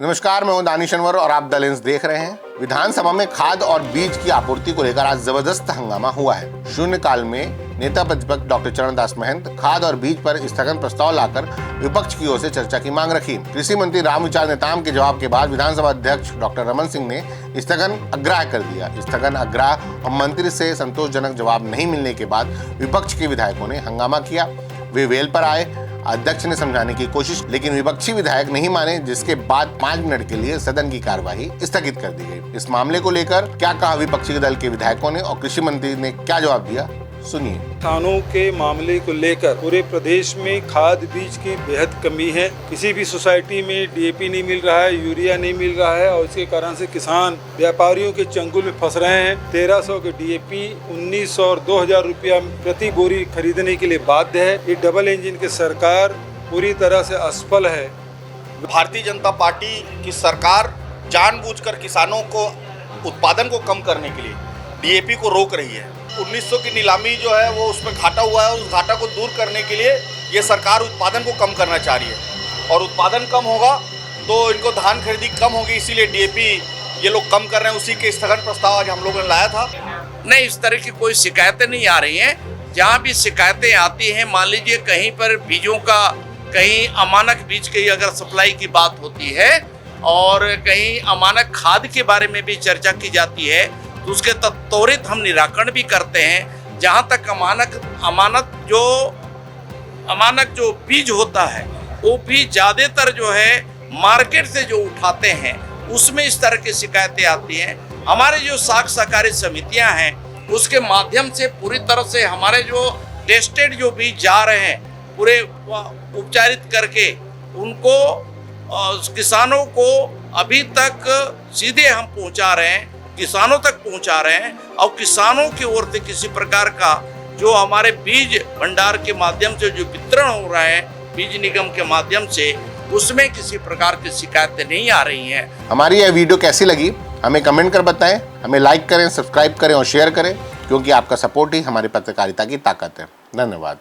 नमस्कार, मैं हूं दानिश अनवर और आप द लेंस देख रहे हैं। विधानसभा में खाद और बीज की आपूर्ति को लेकर आज जबरदस्त हंगामा हुआ है। शून्यकाल में नेता प्रतिपक्ष डॉक्टर चरणदास महंत खाद और बीज पर स्थगन प्रस्ताव लाकर विपक्ष की ओर से चर्चा की मांग रखी। कृषि मंत्री रामविचार नेताम के जवाब के बाद विधानसभा अध्यक्ष डॉक्टर रमन सिंह ने स्थगन अग्राह्य कर दिया। स्थगन अग्राह्य और मंत्री से संतोषजनक जवाब नहीं मिलने के बाद विपक्ष के विधायकों ने हंगामा किया। वे वेल पर आए। अध्यक्ष ने समझाने की कोशिश, लेकिन विपक्षी विधायक नहीं माने, जिसके बाद 5 मिनट के लिए सदन की कार्यवाही स्थगित कर दी गई। इस मामले को लेकर क्या कहा विपक्षी दल के विधायकों ने और कृषि मंत्री ने क्या जवाब दिया, सुनिए। किसानों के मामले को लेकर पूरे प्रदेश में खाद बीज की बेहद कमी है। किसी भी सोसाइटी में डीएपी नहीं मिल रहा है, यूरिया नहीं मिल रहा है और इसके कारण से किसान व्यापारियों के चंगुल में फंस रहे हैं। 1300 के डीएपी 1900 और 2000 रुपया प्रति बोरी खरीदने के लिए बाध्य है। ये डबल इंजन की सरकार पूरी तरह से असफल है। भारतीय जनता पार्टी की सरकार जानबूझकर किसानों को उत्पादन को कम करने के लिए डीएपी को रोक रही है। 1900 की नीलामी जो है वो उसमें घाटा हुआ है, उस घाटा को दूर करने के लिए ये सरकार उत्पादन को कम करना चाह रही है और उत्पादन कम होगा तो इनको धान खरीदी कम होगी, इसीलिए डीएपी ये लोग कम कर रहे हैं। उसी के स्थगन प्रस्ताव आज हम लोगों ने लाया था। नहीं, इस तरह की कोई शिकायतें नहीं आ रही हैं। जहाँ भी शिकायतें आती हैं, मान लीजिए कहीं पर बीजों का, कहीं अमानक बीज की अगर सप्लाई की बात होती है और कहीं अमानक खाद के बारे में भी चर्चा की जाती है, तो उसके त्वरित हम निराकरण भी करते हैं। जहाँ तक अमानक जो बीज होता है वो भी ज़्यादातर जो है मार्केट से जो उठाते हैं उसमें इस तरह की शिकायतें आती हैं। हमारे जो साख सहकारी समितियां हैं उसके माध्यम से पूरी तरह से हमारे जो टेस्टेड जो बीज जा रहे हैं पूरे उपचारित करके उनको किसानों को अभी तक सीधे हम पहुंचा रहे हैं, किसानों तक पहुंचा रहे हैं। और किसानों की ओर से किसी प्रकार का जो हमारे बीज भंडार के माध्यम से जो वितरण हो रहा है बीज निगम के माध्यम से, उसमें किसी प्रकार की शिकायतें नहीं आ रही हैं। हमारी यह वीडियो कैसी लगी हमें कमेंट कर बताएं। हमें लाइक करें, सब्सक्राइब करें और शेयर करें, क्योंकि आपका सपोर्ट ही हमारी पत्रकारिता की ताकत है। धन्यवाद।